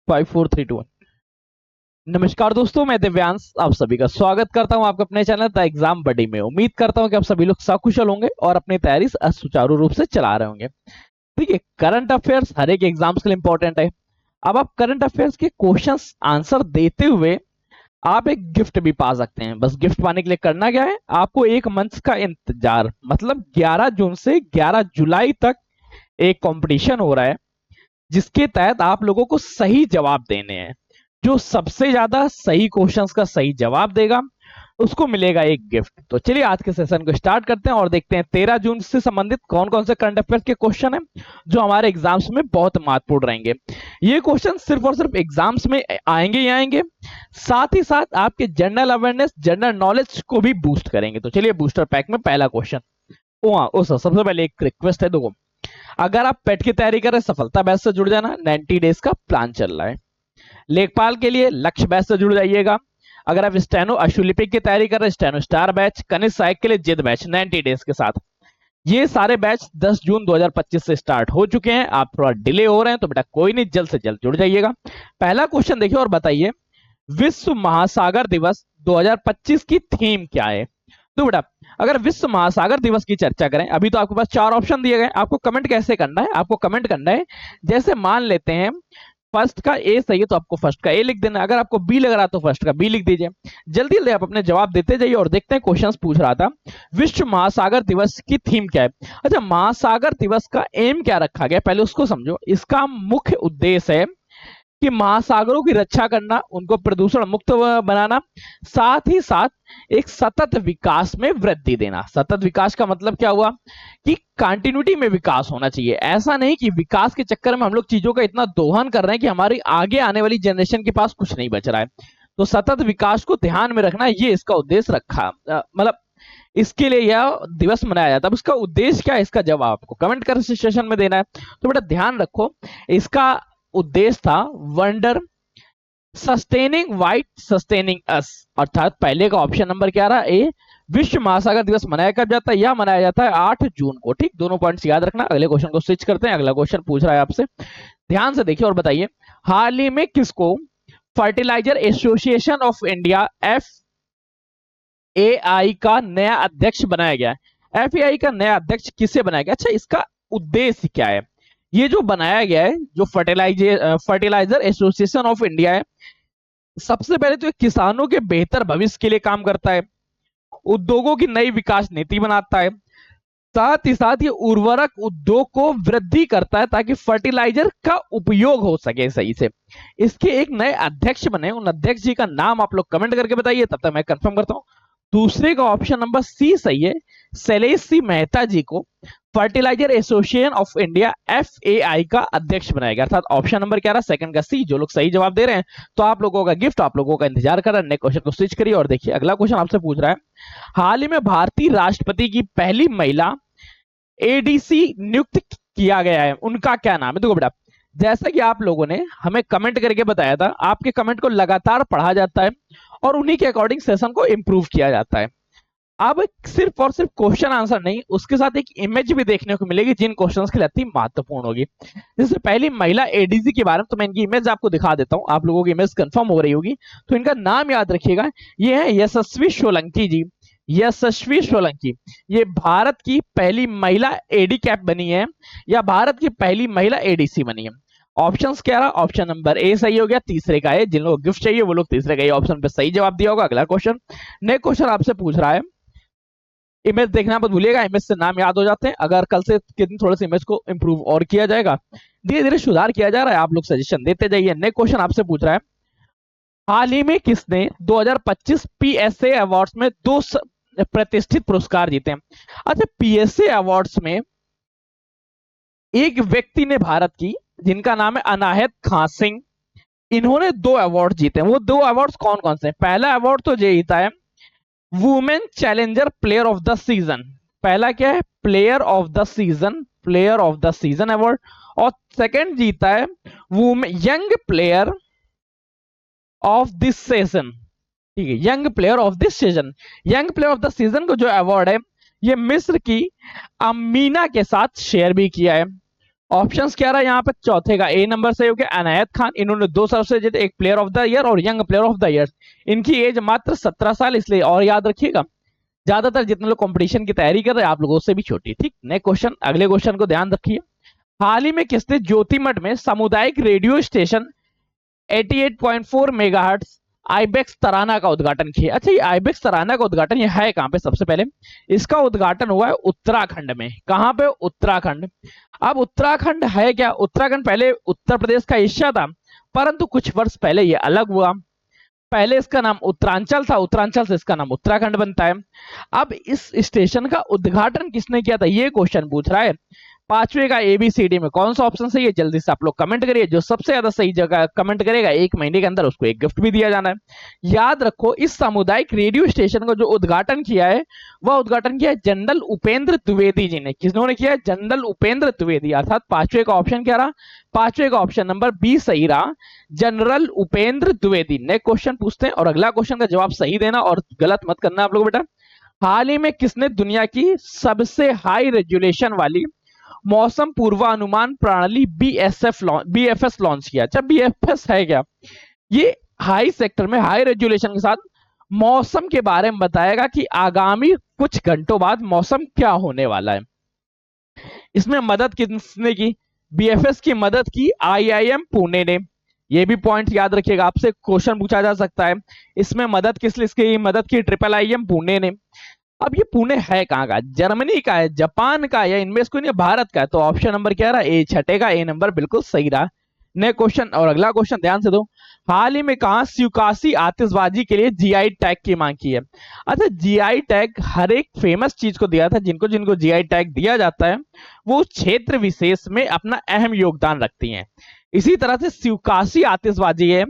Five four three to. नमस्कार दोस्तों, मैं दिव्यांश आप सभी का स्वागत करता हूं आपके अपने चैनल द एग्जाम बडी में। उम्मीद करता हूं कि आप सभी लोग सकुशल होंगे और अपनी तैयारी सुचारू रूप से चला रहे होंगे। देखिए, करंट अफेयर्स हर एक एग्जाम्स के लिए इंपॉर्टेंट है। अब आप करंट अफेयर्स के क्वेश्चंस आंसर देते हुए आप एक गिफ्ट भी पा सकते हैं। बस गिफ्ट पाने के लिए करना क्या है, आपको एक मंथ का इंतजार, मतलब 11 जून से 11 जुलाई तक एक कंपटीशन हो रहा है, जिसके तहत आप लोगों को सही जवाब देने हैं। जो सबसे ज्यादा सही क्वेश्चंस का सही जवाब देगा उसको मिलेगा एक गिफ्ट। तो चलिए आज के सेशन को स्टार्ट करते हैं और देखते हैं 13 जून से संबंधित कौन कौन से करंट अफेयर्स के क्वेश्चन हैं जो हमारे एग्जाम्स में बहुत महत्वपूर्ण रहेंगे। ये क्वेश्चन सिर्फ और सिर्फ एग्जाम्स में आएंगे ही आएंगे, साथ ही साथ आपके जनरल अवेयरनेस, जनरल नॉलेज को भी बूस्ट करेंगे। तो चलिए बूस्टर पैक में पहला क्वेश्चन। सबसे पहले एक रिक्वेस्ट है, देखो अगर आप पेट की तैयारी कर रहे हैं, सफलता बैच से जुड़ जाना, 90 डेज का प्लान चल रहा है। लेखपाल के लिए लक्ष्य बैच से जुड़ जाइएगा। अगर आप स्टेनो अशुलिपिक की तैयारी कर रहे हैं, स्टेनो स्टार बैच, कनिष्ठ सहायक के लिए जिद बैच 90 डेज के साथ। ये सारे बैच 10 जून 2025 से स्टार्ट हो चुके हैं। आप थोड़ा डिले हो रहे हैं तो बेटा कोई नहीं, जल्द से जल्द जुड़ जाइएगा। पहला क्वेश्चन देखिए और बताइए, विश्व महासागर दिवस 2025 की थीम क्या है। तो बेटा अगर विश्व महासागर दिवस की चर्चा करें, अभी तो आपके पास 4 ऑप्शन दिए गए। आपको कमेंट कैसे करना है, आपको कमेंट करना है जैसे मान लेते हैं फर्स्ट का ए सही है तो आपको फर्स्ट का ए लिख देना, अगर आपको बी लग रहा तो फर्स्ट का बी लिख दीजिए। जल्दी जल्दी आप अपने जवाब देते जाइए और देखते हैं क्वेश्चंस पूछ रहा था विश्व महासागर दिवस की थीम क्या है। अच्छा, महासागर दिवस का एम क्या रखा गया, पहले उसको समझो। इसका मुख्य उद्देश्य है कि महासागरों की रक्षा करना, उनको प्रदूषण मुक्त बनाना, साथ ही साथ एक सतत विकास में वृद्धि देना। सतत विकास का मतलब क्या हुआ कि कंटिन्यूटी में विकास होना चाहिए। ऐसा नहीं कि विकास के चक्कर में हम लोग चीजों का इतना दोहन कर रहे हैं कि हमारी आगे आने वाली जनरेशन के पास कुछ नहीं बच रहा है। तो सतत विकास को ध्यान में रखना, ये इसका उद्देश्य रखा, मतलब इसके लिए यह दिवस मनाया जाता है। अब इसका उद्देश्य क्या है, इसका जवाब आपको कमेंट कर सेशन में देना है। तो बेटा ध्यान रखो, इसका उद्देश्य था वंडर सस्टेनिंग वाइट सस्टेनिंग अस, अर्थात पहले का ऑप्शन नंबर क्या रहा, ए। विश्व महासागर दिवस मनाया कब जाता है, यह मनाया जाता है 8 जून को। ठीक, दोनों पॉइंट्स याद रखना। अगले क्वेश्चन को स्विच करते हैं। अगला क्वेश्चन पूछ रहा है आपसे, ध्यान से देखिए और बताइए, हाल ही में किसको fertiliser association of India FAI का नया अध्यक्ष बनाया गया है। FAI का नया अध्यक्ष किसे बनाया गया। अच्छा, इसका उद्देश्य क्या है। ये जो बनाया गया है, जो फर्टिलाइजर एसोसिएशन ऑफ इंडिया है, सबसे पहले तो किसानों के बेहतर भविष्य के लिए काम करता है, उद्योगों की नई विकास नीति बनाता है, साथ ही साथ ये उर्वरक उद्योग को वृद्धि करता है ताकि फर्टिलाइजर का उपयोग हो सके सही से। इसके एक नए अध्यक्ष बने, उन अध्यक्ष जी का नाम आप लोग कमेंट करके बताइए, तब तक मैं कंफर्म करता हूं। दूसरे का ऑप्शन नंबर सी सही है, शैलेश सी मेहता जी को fertiliser association of India FAI का अध्यक्ष बनाया गया। अर्थात ऑप्शन नंबर क्या रहा, सेकंड का सी। जो लोग सही जवाब दे रहे हैं तो आप लोगों का गिफ्ट आप लोगों का इंतजार कर रहा है। नेक्स्ट क्वेश्चन को स्विच करिए और देखिए अगला क्वेश्चन आपसे पूछ रहा है, हाल ही में भारतीय राष्ट्रपति की पहली महिला ADC नियुक्त किया गया है, उनका क्या नाम है। देखो बेटा, जैसा कि आप लोगों ने हमें कमेंट करके बताया था, आपके कमेंट को लगातार पढ़ा जाता है और उन्हीं के अकॉर्डिंग सेशन को इंप्रूव किया जाता है। अब सिर्फ और सिर्फ क्वेश्चन आंसर नहीं, उसके साथ एक इमेज भी देखने को मिलेगी जिन क्वेश्चंस के लिए अति महत्वपूर्ण होगी। जैसे पहली महिला ADC के बारे में, तो मैं इनकी इमेज आपको दिखा देता हूं, आप लोगों की इमेज कंफर्म हो रही होगी। तो इनका नाम याद रखिएगा, ये है यशस्वी सोलंकी जी। यशस्वी सोलंकी, ये भारत की पहली महिला AD कैप बनी है या भारत की पहली महिला ADC बनी है। ऑप्शंस क्या रहा, ऑप्शन नंबर ए सही हो गया, तीसरे का है। जिन लोगों को गिफ्ट चाहिए वो लोग तीसरे का ऑप्शन पे सही जवाब दिया होगा। अगला क्वेश्चन, नेक्स्ट क्वेश्चन आपसे पूछ रहा है, इमेज देखना मत भूलिएगा, इमेज से नाम याद हो जाते हैं। अगर कल से कितनी थोड़े से इमेज को इंप्रूव और किया जाएगा, धीरे धीरे सुधार किया जा रहा है, आप लोग सजेशन देते जाइए। नेक्स्ट क्वेश्चन आपसे पूछ रहा है, हाल ही में किसने 2025 PSA अवार्ड्स में 2 प्रतिष्ठित पुरस्कार जीते हैं। अच्छा, PSA अवार्ड्स में एक व्यक्ति ने भारत की, जिनका नाम है अनाहत खां सिंह, इन्होंने 2 अवार्ड जीते हैं। वो 2 अवार्ड्स कौन कौन से हैं। पहला अवार्ड तो ये जीता है women challenger player of the season. पहला क्या है, player of the season, player of the season award. और सेकंड जीता है young player of this season. ठीक है, young player of this season. Young player of the season को जो अवार्ड है, ये मिस्र की अमीना के साथ शेयर भी किया है। ऑप्शंस क्या रहा यहाँ पे, चौथे का ए नंबर सही हो गया, अनायत खान। इन्होंने 2 साल से जीते, एक प्लेयर ऑफ द ईयर और young player of the year. इनकी एज मात्र 17 साल, इसलिए और याद रखिएगा ज्यादातर जितने लोग कंपटीशन की तैयारी कर रहे हैं आप लोगों से भी छोटी। ठीक, नेक्स्ट क्वेश्चन, अगले क्वेश्चन को ध्यान रखिए। हाल ही में किसने ज्योतिमठ में सामुदायिक रेडियो स्टेशन 88.4 मेगाहर्ट्ज आईबेक्स तराना का उद्घाटन किया? अच्छा, ये आईबेक्स तराना का उद्घाटन ये है कहां पे? सबसे पहले इसका उद्घाटन हुआ है उत्तराखंड में। कहां पे? उत्तराखंड। अब उत्तराखंड है क्या? उत्तराखंड पहले उत्तर प्रदेश का हिस्सा था, परंतु कुछ वर्ष पहले ये अलग हुआ। पहले इसका नाम उत्तरांचल था, उत्तरांचल से इसका नाम उत्तराखंड बनता है। अब इस स्टेशन का उद्घाटन किसने किया था, ये क्वेश्चन पूछ रहा है। पांचवे का एबीसीडी में कौन सा ऑप्शन सही है, जल्दी से आप लोग कमेंट करिए। जो सबसे ज्यादा सही जगह कमेंट करेगा 1 महीने के अंदर उसको एक गिफ्ट भी दिया जाना है। याद रखो, इस सामुदायिक रेडियो स्टेशन का जो उद्घाटन किया है वह उद्घाटन किया है जनरल उपेंद्र द्विवेदी जी ने। किसने किया है? जनरल उपेंद्र द्विवेदी। अर्थात पांचवे का ऑप्शन क्या रहा? पांचवे का ऑप्शन नंबर बी सही रहा, general Upendra Dwivedi. Next question पूछते हैं और अगला क्वेश्चन का जवाब सही देना और गलत मत करना आप लोग बेटा। हाल ही में किसने दुनिया की सबसे हाई रेजुलेशन वाली मौसम पूर्वानुमान प्रणाली बीएफएस लॉन्च किया? अच्छा, बीएफएस है क्या? ये हाई सेक्टर में हाई रेजुलेशन के साथ मौसम के बारे में बताएगा कि आगामी कुछ घंटों बाद मौसम क्या होने वाला है। इसमें मदद किसने की? बीएफएस की मदद की आईआईएम पुणे ने। ये भी पॉइंट याद रखिएगा, आपसे क्वेश्चन पूछा जा सकता है। इसमें मदद किसकी मदद की? ट्रिपल आईएम पुणे ने। अब ये पुणे है कहाँ का? जर्मनी का है, जापान का, या इनमें से कोई नहीं, भारत का है। तो ऑप्शन नंबर क्या रहा? ए, छठे का ए नंबर बिल्कुल सही रहा। नेक्स्ट क्वेश्चन और अगला क्वेश्चन ध्यान से दो। हाल ही में कहा स्वीकासी आतिशबाजी के लिए जीआई टैग की मांग की है? अच्छा, जीआई टैग हर एक फेमस चीज को दिया था। जिनको जिनको जीआई टैग दिया जाता है वो उस क्षेत्र विशेष में अपना अहम योगदान रखती हैं। इसी तरह से स्वीकासी आतिशबाजी है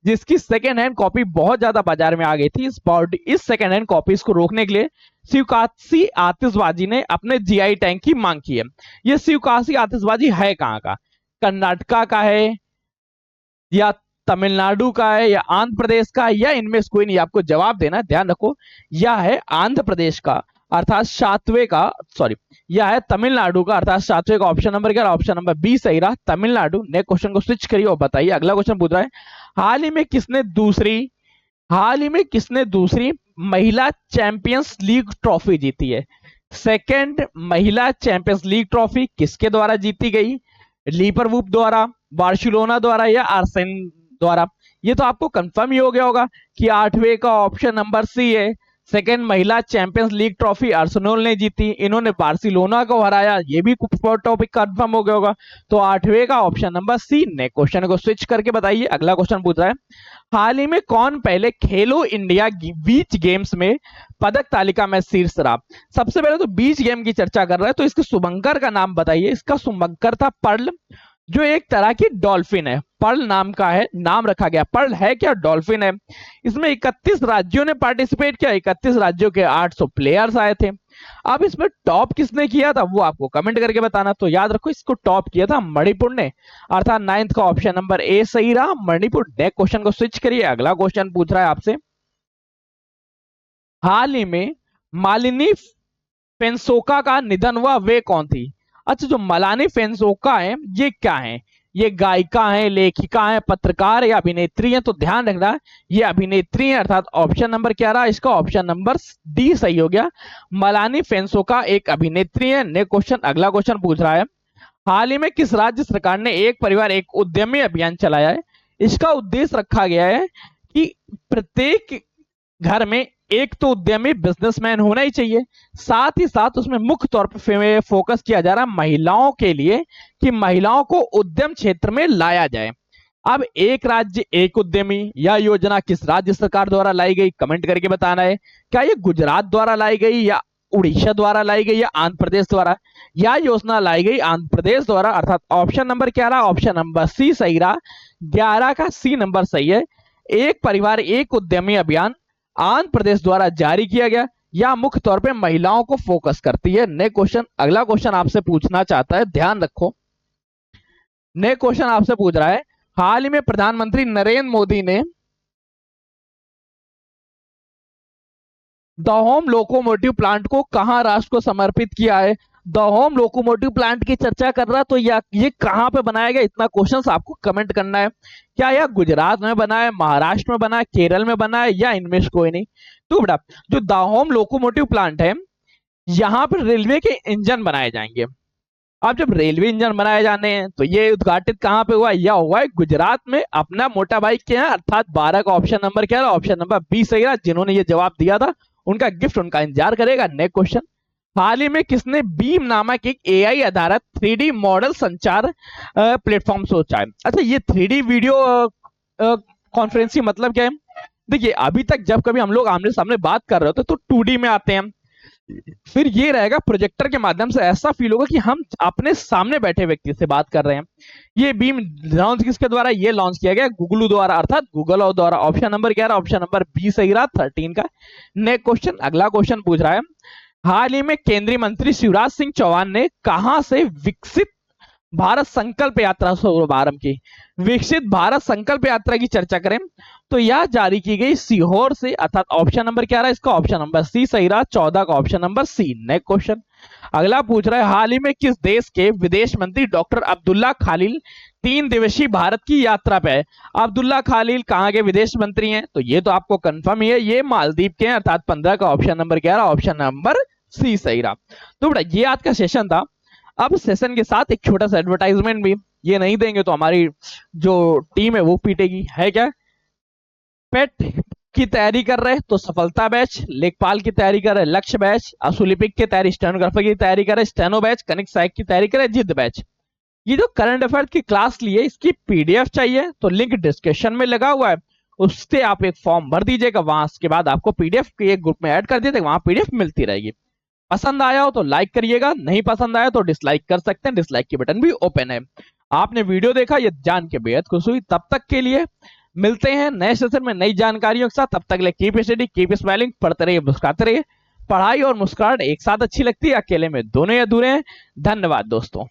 जिसकी सेकेंड हैंड कॉपी बहुत ज्यादा बाजार में आ गई थी। इस सेकेंड हैंड कॉपीज को रोकने के लिए स्वीकासी आतिशबाजी ने अपने जीआई टैग की मांग की है। ये स्वीकासी आतिशबाजी है कहाँ का? कर्नाटका का है, या तमिलनाडु का है, या आंध्र प्रदेश का, या इनमें से कोई नहीं? आपको जवाब देना, ध्यान रखो। यह है आंध्र प्रदेश का, अर्थात सातवें का, सॉरी, यह है तमिलनाडु का, अर्थात सातवें का ऑप्शन नंबर क्या? ऑप्शन नंबर बी सही रहा, तमिलनाडु। नेक्स्ट क्वेश्चन को स्विच करिए और बताइए। अगला क्वेश्चन पूछ रहा है, हाल ही में किसने दूसरी महिला चैंपियंस लीग ट्रॉफी जीती है? सेकेंड महिला चैंपियंस लीग ट्रॉफी किसके द्वारा जीती गई? लीपरवूप द्वारा, बार्सिलोना द्वारा, या आर्सेन द्वारा? ये तो आपको कंफर्म ही हो गया होगा कि आठवें का ऑप्शन नंबर सी है। सेकेंड महिला चैंपियंस लीग ट्रॉफी आर्सेनल ने जीती, इन्होंने बार्सिलोना को हराया। ये भी टॉपिक कंफर्म हो गया होगा। तो आठवें का ऑप्शन नंबर सी। ने क्वेश्चन को स्विच करके बताइए। अगला क्वेश्चन पूछ रहा है, हाल ही में कौन पहले खेलो इंडिया बीच गेम्स में पदक तालिका में शीर्ष रहा? सबसे पहले तो बीच गेम की चर्चा कर रहा है, तो इसके शुभंकर का नाम बताइए। इसका शुभंकर था पर्ल, जो एक तरह की डॉल्फिन है। पर्ल नाम का है, नाम रखा गया। पर्ल है क्या? डॉल्फिन है। इसमें 31 राज्यों ने पार्टिसिपेट किया, 31 राज्यों के 800 प्लेयर्स आए थे। अब इसमें टॉप किसने किया था वो आपको कमेंट करके बताना। तो याद रखो, इसको टॉप किया था मणिपुर ने, अर्थात 9th का ऑप्शन नंबर ए सही रहा, मणिपुर। नेक्स्ट क्वेश्चन को स्विच करिए। अगला क्वेश्चन पूछ रहा है आपसे, हाल ही में मालिनी फेंसोका का निधन हुआ, वे कौन थी? अच्छा, जो मलानी फेंसोका है ये क्या है? ये गायिका है, लेखिका है, पत्रकार या अभिनेत्री है? तो ध्यान रखना, ये अभिनेत्री है, अर्थात ऑप्शन नंबर क्या रहा इसका? ऑप्शन नंबर डी सही हो गया। मलानी फेंसोका एक अभिनेत्री है। नेक्स्ट क्वेश्चन, अगला क्वेश्चन पूछ रहा है, हाल ही में किस राज्य सरकार ने एक परिवार एक उद्यमी अभियान चलाया है? इसका उद्देश्य रखा गया है कि प्रत्येक घर में एक तो उद्यमी बिजनेसमैन होना ही चाहिए, साथ ही साथ उसमें मुख्य तौर पर फोकस किया जा रहा है महिलाओं के लिए कि महिलाओं को उद्यम क्षेत्र में लाया जाए। अब एक राज्य एक उद्यमी, यह योजना किस राज्य सरकार द्वारा लाई गई? कमेंट करके बताना है। क्या ये गुजरात द्वारा लाई गई, या उड़ीसा द्वारा लाई गई, या आंध्र प्रदेश द्वारा? यह योजना लाई गई आंध्र प्रदेश द्वारा, अर्थात ऑप्शन नंबर क्या रहा? ऑप्शन नंबर सी सही रहा। 11 का सी नंबर सही है। एक परिवार एक उद्यमी अभियान आंध्र प्रदेश द्वारा जारी किया गया, या मुख्य तौर पे महिलाओं को फोकस करती है। नेक्स्ट क्वेश्चन, अगला क्वेश्चन आपसे पूछना चाहता है, ध्यान रखो। नेक्स्ट क्वेश्चन आपसे पूछ रहा है, हाल ही में प्रधानमंत्री नरेंद्र मोदी ने द होम लोकोमोटिव प्लांट को कहां राष्ट्र को समर्पित किया है? द होम लोकोमोटिव प्लांट की चर्चा कर रहा, तो ये कहाँ पे बनाया गया, इतना क्वेश्चन आपको कमेंट करना है। क्या यह गुजरात में बना है, महाराष्ट्र में बना है, केरल में बना है, या इनमें से कोई नहीं? तो बेटा जो द होम लोकोमोटिव प्लांट है, यहाँ पर रेलवे के इंजन बनाए जाएंगे। अब जब रेलवे इंजन बनाए जाने हैं तो ये उद्घाटित कहाँ पे हुआ? यह हुआ है गुजरात में, अपना मोटा भाई के यहाँ, अर्थात 12 का ऑप्शन नंबर क्या है? ऑप्शन नंबर बी सही रहा। जिन्होंने ये जवाब दिया था उनका गिफ्ट उनका इंतजार करेगा। नेक्स्ट क्वेश्चन, हाल ही में किसने बीम नामक एक एआई आधारित 3D मॉडल संचार प्लेटफॉर्म सोचा है? अच्छा, ये 3D वीडियो कॉन्फ्रेंसिंग मतलब क्या है? देखिए, अभी तक जब कभी हम लोग आमने सामने बात कर रहे होते तो 2D में आते हैं, फिर ये रहेगा प्रोजेक्टर के माध्यम से, ऐसा फील होगा कि हम अपने सामने बैठे व्यक्ति से बात कर रहे हैं। ये बीम लॉन्च किसके द्वारा? ये लॉन्च किया गया गूगल द्वारा, अर्थात गूगल द्वारा। ऑप्शन नंबर क्या रहा? ऑप्शन नंबर बी सही रहा, 13 का। नेक्स्ट क्वेश्चन, अगला क्वेश्चन पूछ रहा है, हाल ही में केंद्रीय मंत्री शिवराज सिंह चौहान ने कहां से विकसित भारत संकल्प यात्रा शुभारंभ की? विकसित भारत संकल्प यात्रा की चर्चा करें तो यह जारी की गई सीहोर से, अर्थात ऑप्शन नंबर क्या रहा इसका? ऑप्शन नंबर सी सही रहा, 14 का option number C. Next question, अगला पूछ रहा है, हाल ही में किस देश के विदेश मंत्री डॉक्टर अब्दुल्ला खालिल 3 दिवसीय भारत की यात्रा पे है? अब्दुल्ला खालिल कहाँ के विदेश मंत्री हैं? तो ये तो आपको कंफर्म ही है, ये मालदीव के हैं, अर्थात 15 का ऑप्शन नंबर क्या रहा? ऑप्शन नंबर सी सही रहा। तो बेटा ये आज का सेशन था। अब सेशन के साथ एक छोटा सा एडवर्टाइजमेंट भी, ये नहीं देंगे तो हमारी जो टीम है वो पीटेगी, है क्या? पेट की तैयारी कर रहे तो सफलता बैच, लेखपाल की तैयारी कर रहे लक्ष्य बैच, असुलिपिक की तैयारी, स्टेनोग्राफर की तैयारी कर रहे स्टेनो बैच, कनिक सहायक की तैयारी कर रहे जिद बैच। ये जो करंट अफेयर की क्लास ली है इसकी पीडीएफ चाहिए तो लिंक डिस्क्रिप्शन में लगा हुआ है, उससे आप एक फॉर्म भर दीजिएगा, वहां के बाद आपको पीडीएफ के एक ग्रुप में ऐड कर दीजिएगा, वहां पीडीएफ मिलती रहेगी। पसंद आया हो तो लाइक करिएगा, नहीं पसंद आया तो डिसलाइक कर सकते हैं, डिसलाइक की बटन भी ओपन है। आपने वीडियो देखा ये जान के बेहद खुश हुई। तब तक के लिए मिलते हैं नए सेशन में नई जानकारियों के साथ। तब तक के लिए कीप स्टडी, कीप स्माइलिंग, पढ़ते रहिए, मुस्कुराते रहिए। पढ़ाई और मुस्कुराहट एक साथ अच्छी लगती है, अकेले में दोनों ही अधूरे हैं। धन्यवाद दोस्तों।